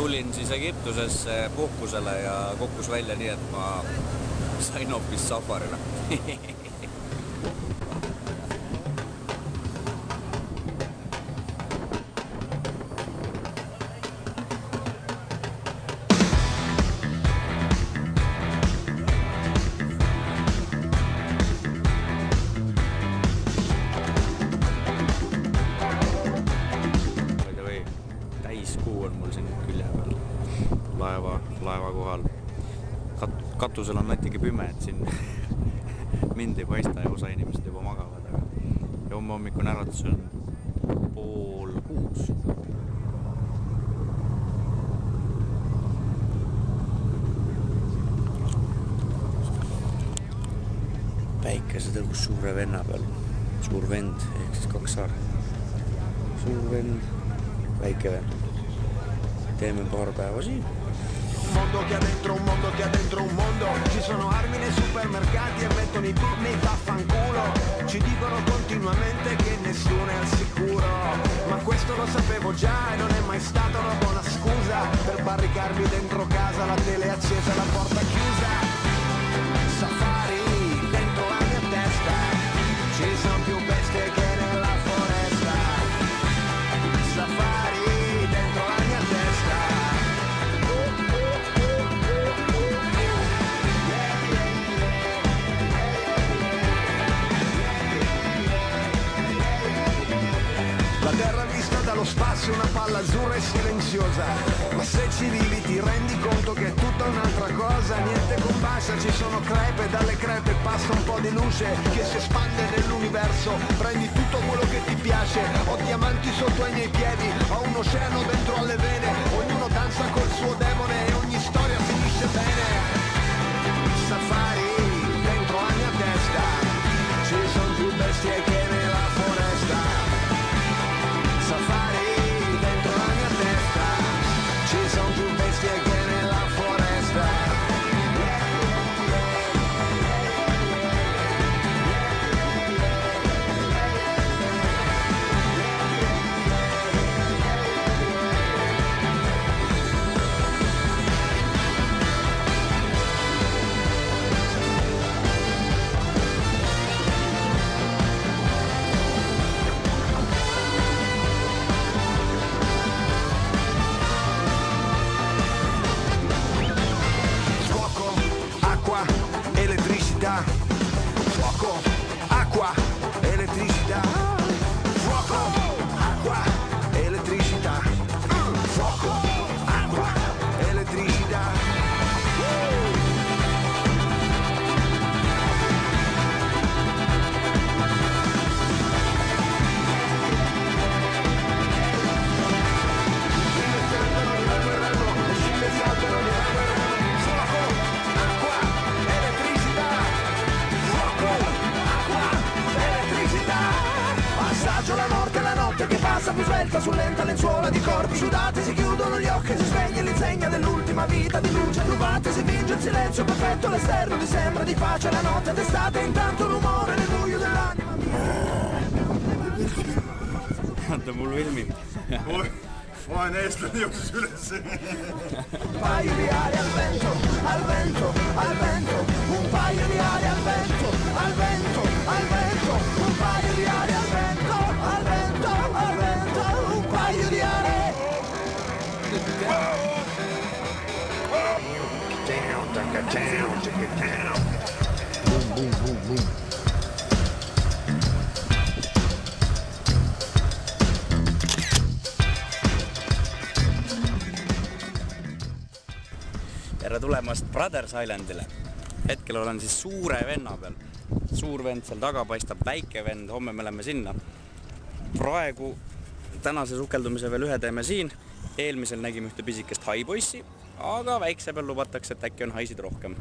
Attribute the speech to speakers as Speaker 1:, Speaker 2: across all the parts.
Speaker 1: tulin siis Egiptusesse puhkusele ja kukkus välja nii, et ma sain hoopis safarile. Täiskuu on mul siin külje peal laeva kohal. Katusel on natuke pime, et siin mind ei paista ja osa inimesed juba magavad, aga ja homme hommikune äratus on 5:30. Päikesetõus suure venna peal. Suur vend ehk siis Koksaar. Suur vend, väike vend. Teeme paar päeva siin.
Speaker 2: Un mondo che ha dentro un mondo che ha dentro un mondo. Ci sono armi nei supermercati e mettono i turni vaffanculo. Ci dicono continuamente che nessuno è al sicuro, ma questo lo sapevo già e non è mai stata una buona scusa per barricarmi dentro casa, la tele accesa, la porta chiusa. Safari dentro la mia testa, ci sono più bestie che nella foresta. Safari dentro la mia testa. La terra vista dallo spazio è una palla azzurra e silenziosa, ma se ci vivi ti rendi conto che è tutta un'altra cosa. Niente combassa, ci sono crepe, dalle crepe passa un po' di luce che si espande nell'universo. Prendi tutto quello che ti piace, ho diamanti sotto ai miei piedi, ho un oceano dentro alle vene, ognuno danza col suo demone e ogni storia finisce bene. Safari dentro la mia testa, ci sono più bestie che nella foresta. Safari dentro la mia testa, ci sono più bestie che nella foresta. Fuoco, acqua, elettricità. Fuoco, acqua, elettricità. Fuoco, acqua, elettricità. La notte che passa più svelta su lenta lenzuola di corpi sudati, si chiudono gli occhi, si spegne l'insegna dell'ultima vita di luce rubate, si vince il silenzio perfetto, l'esterno ti sembra di pace, la notte d'estate, intanto rumore nel buio dell'anima mia.
Speaker 1: Anta mul filmi.
Speaker 3: Vaene eestlane jooksis üles.
Speaker 2: Un paio di ali al vento, al vento, al vento, un paio di ali al vento, al vento, al vento, un paio di ali al vento, al vento, al vento, un paio di ali.
Speaker 3: Boom, boom, boom, boom.
Speaker 1: Tere tulemast Brothers Islandile. Hetkel olen siis suure venna peal. Suur vend seal taga paistab, väike vend, homme me läheme sinna. Praegu tänase sukeldumise veel ühe teeme siin. Eelmisel nägime ühte pisikest haipoissi, aga väikse peal lubatakse, et äkki on haisid rohkem.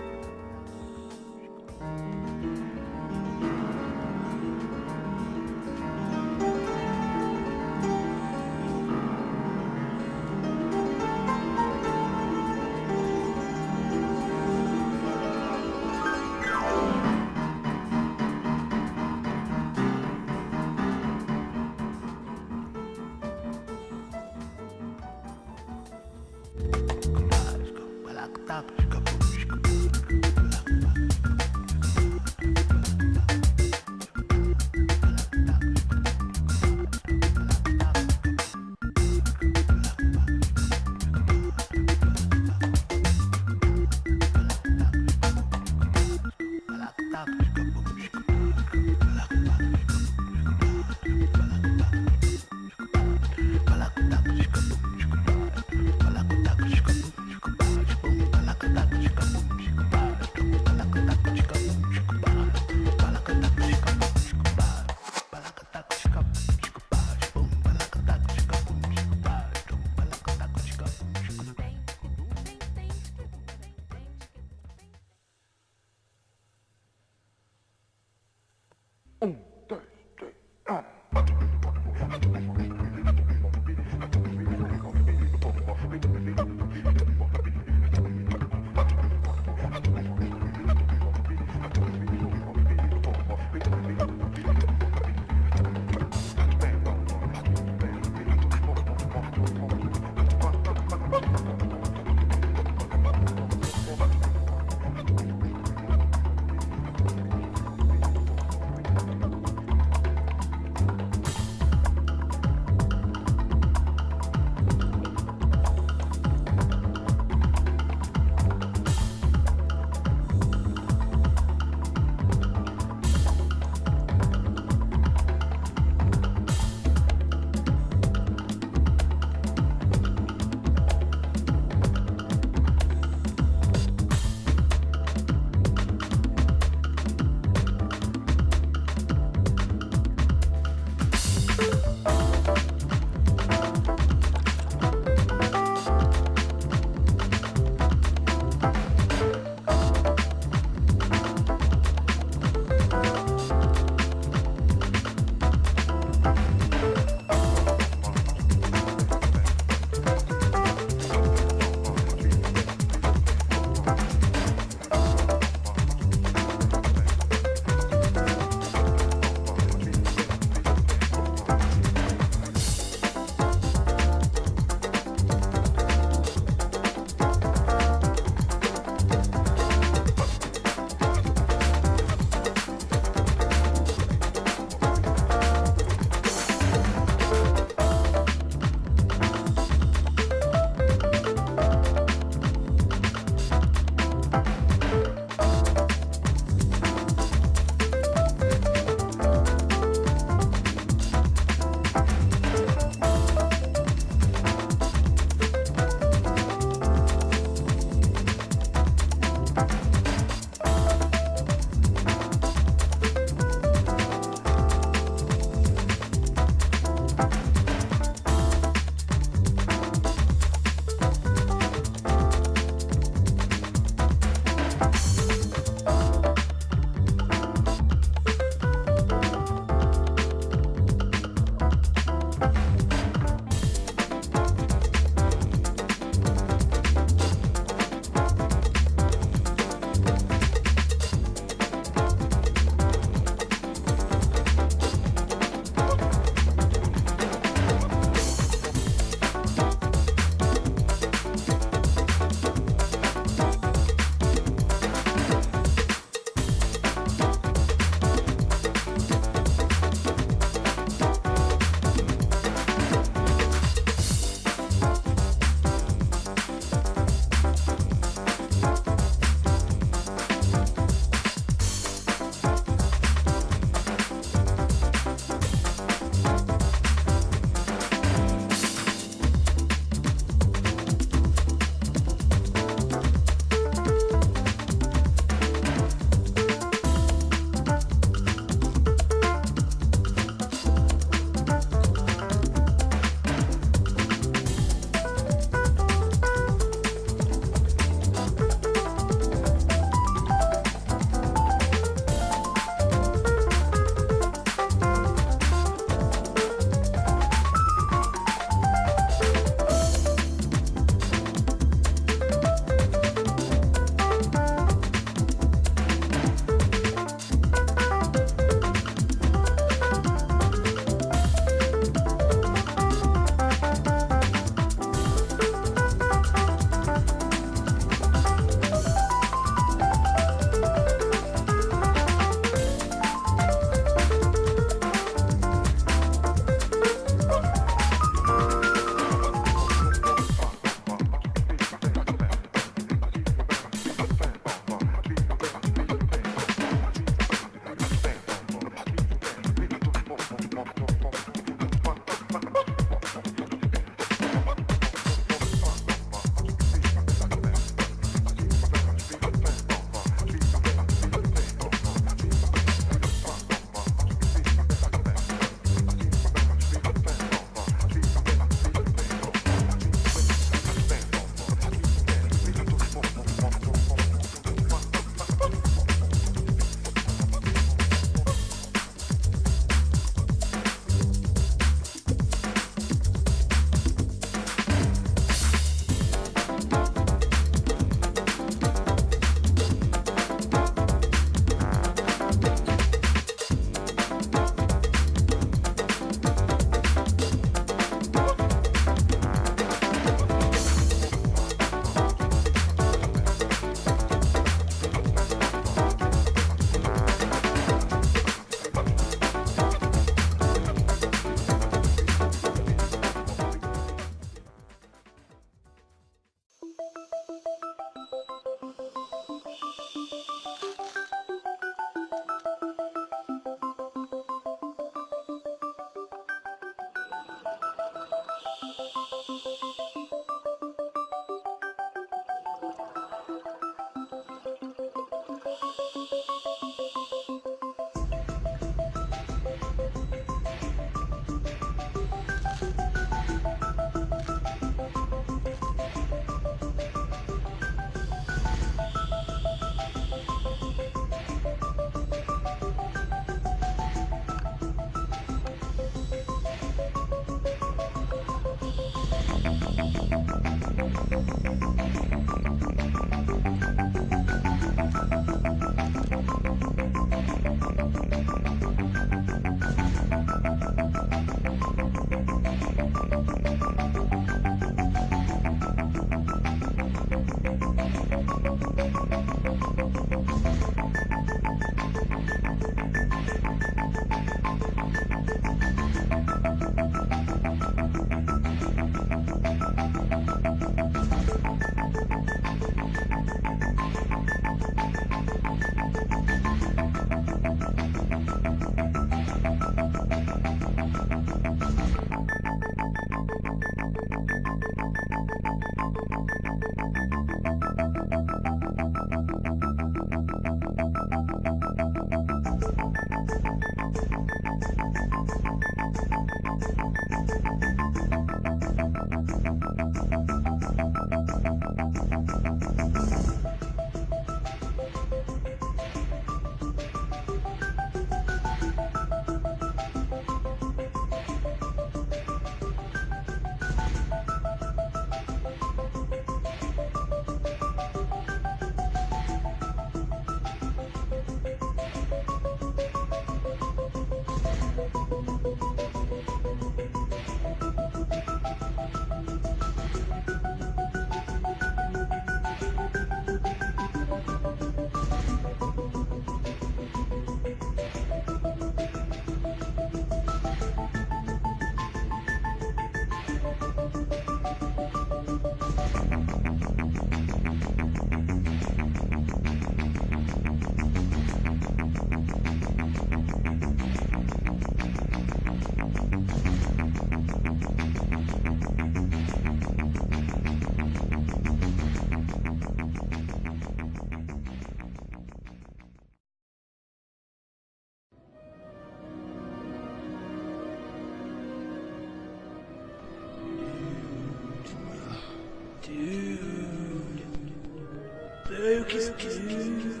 Speaker 4: Focus, dude.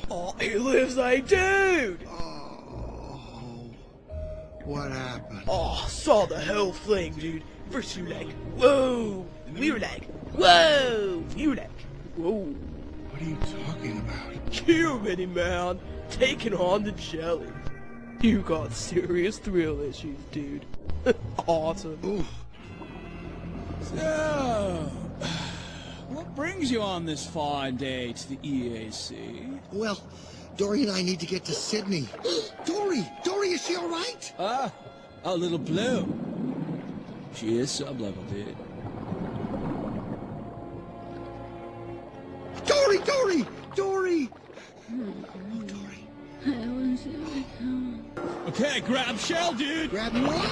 Speaker 4: Oh, he lives like dude!
Speaker 2: What happened?
Speaker 4: Oh, saw the whole thing, dude. First you were like, whoa! We were like, whoa! You were like, whoa!
Speaker 2: What are you talking about?
Speaker 4: Humanity, man! Taking on the jelly. You got serious thrill issues, dude. Awesome.
Speaker 2: Ooh.
Speaker 5: So, what brings you on this fine day to the EAC?
Speaker 2: Well, Dory and I need to get to Sydney. Dory, is she all right?
Speaker 5: Ah, a little blue. She is sub-level, dude.
Speaker 2: Dory! Oh, Dory.
Speaker 5: Okay, grab shell, dude!
Speaker 2: Grab what?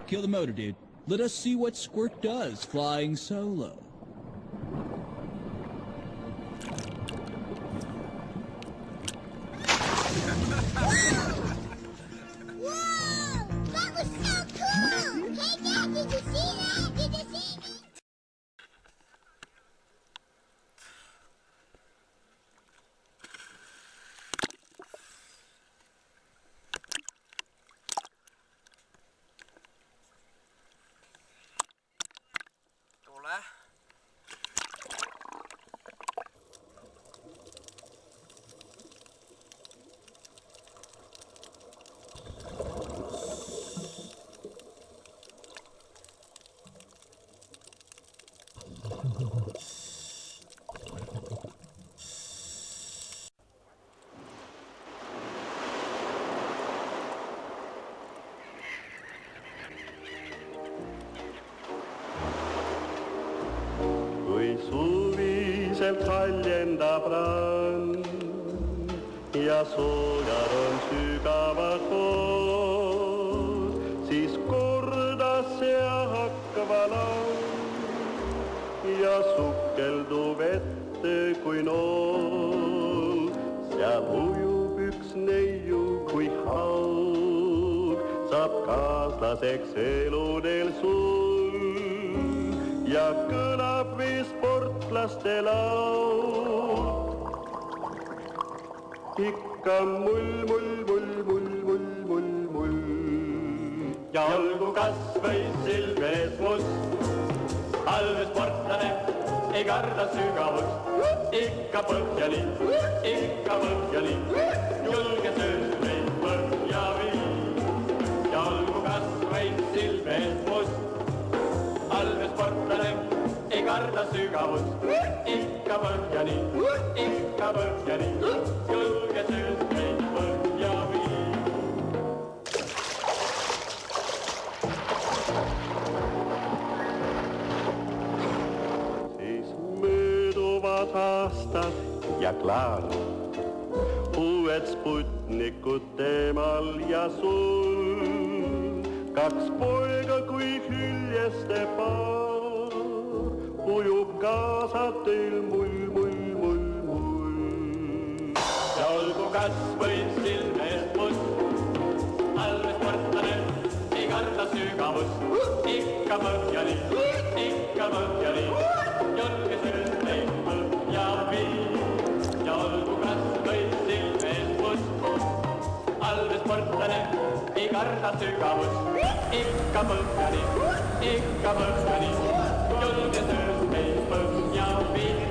Speaker 5: Kill the motor, dude. Let us see what Squirt does flying solo.
Speaker 6: Whoa! That was so cool! Hey Dad, did you see that? Did you see me?
Speaker 7: Kui suviselt haljendab rand ja soojad on sügavad koos, siis kordas see hakkava laul ja sukeldub ette kui nool. Seal ujub üks neiu kui haug, saab kaaslaseks eludel sul. Ja kõlab või sportlaste laul. Ikka mull. kas või silmes must. Halve sportlane ei karda sügavust, ikka põhjani, julge sööstreid põhja viib. Ja olgu kas või silmes must. Halve sportlane ei karda sügavust, ikka põhjani, julge sööstreid põhja viib. Aastad ja klaar, uued Sputnikud teemal ja sul. Kaks poega kui hüljeste paar, ujub kaasa teil mull. Ja olgu kas või silmest must, halve sportlane ei karda sügavust, ikka põhjani, julge sööstreid põhja viib. Ja olgu kas või silmest must, halve sportlane ei karda sügavust, ikka põhjani, julge sööstreid põhja viib.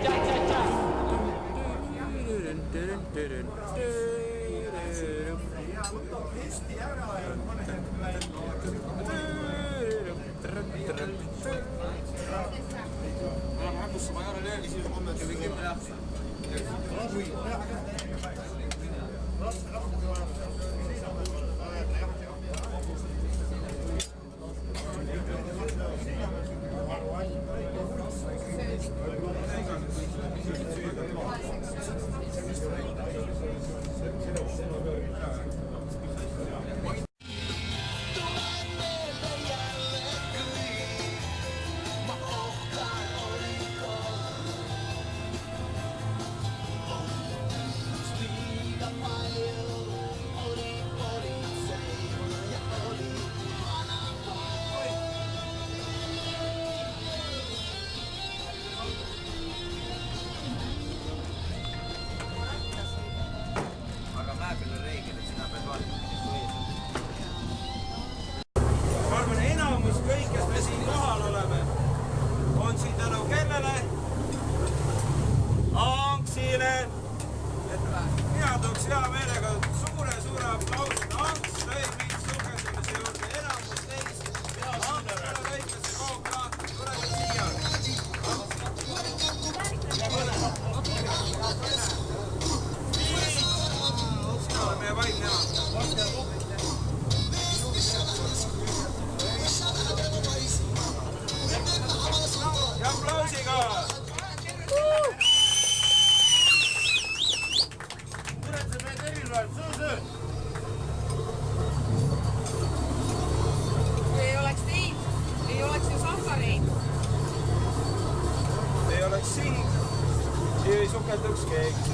Speaker 8: Mina tooks hea meelega suure aplausi. Ants lõi mind sukeldumise juurde, enamus teist. Ants, ole väikese kooka, tule siia. Sina ole meie vaim näha. Ja aplausiga! Ei oleks sind, ei sukelduks keegi.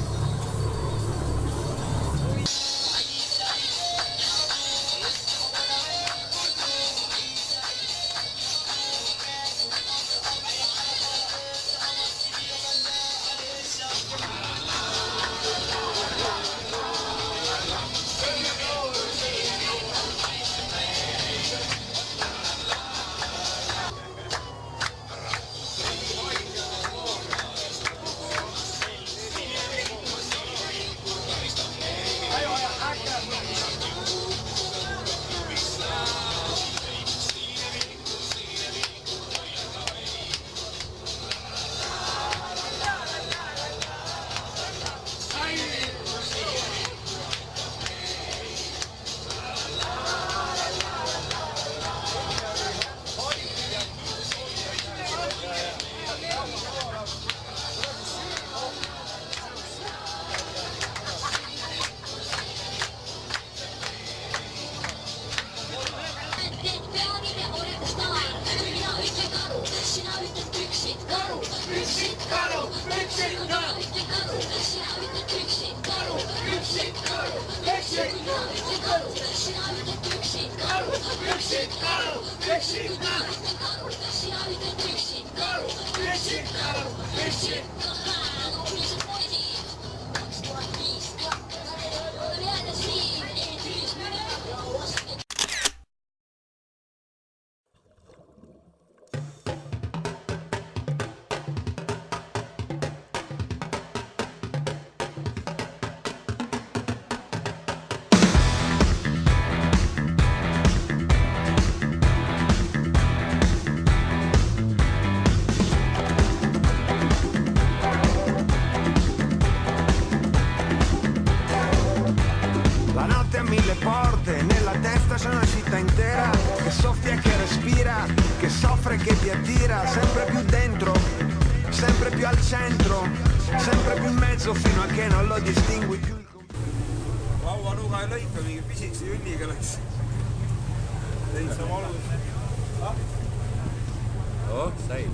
Speaker 2: La notte ha mille porte, nella testa c'è una città intera che soffia e che respira, che soffre e che ti attira, sempre più dentro, sempre più al centro, sempre più in mezzo fino a che non lo distingui più.
Speaker 8: Lauanuga ei lõika, mingi pisikese junniga läks. Täitsa valus.
Speaker 1: Oh, sai.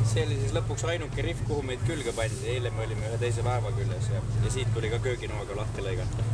Speaker 1: See oli siis lõpuks ainuke rihv, kuhu meid külge pandi. Eile me olime ühe teise laeva küljes ja siit tuli ka kööginooga lahti lõigata.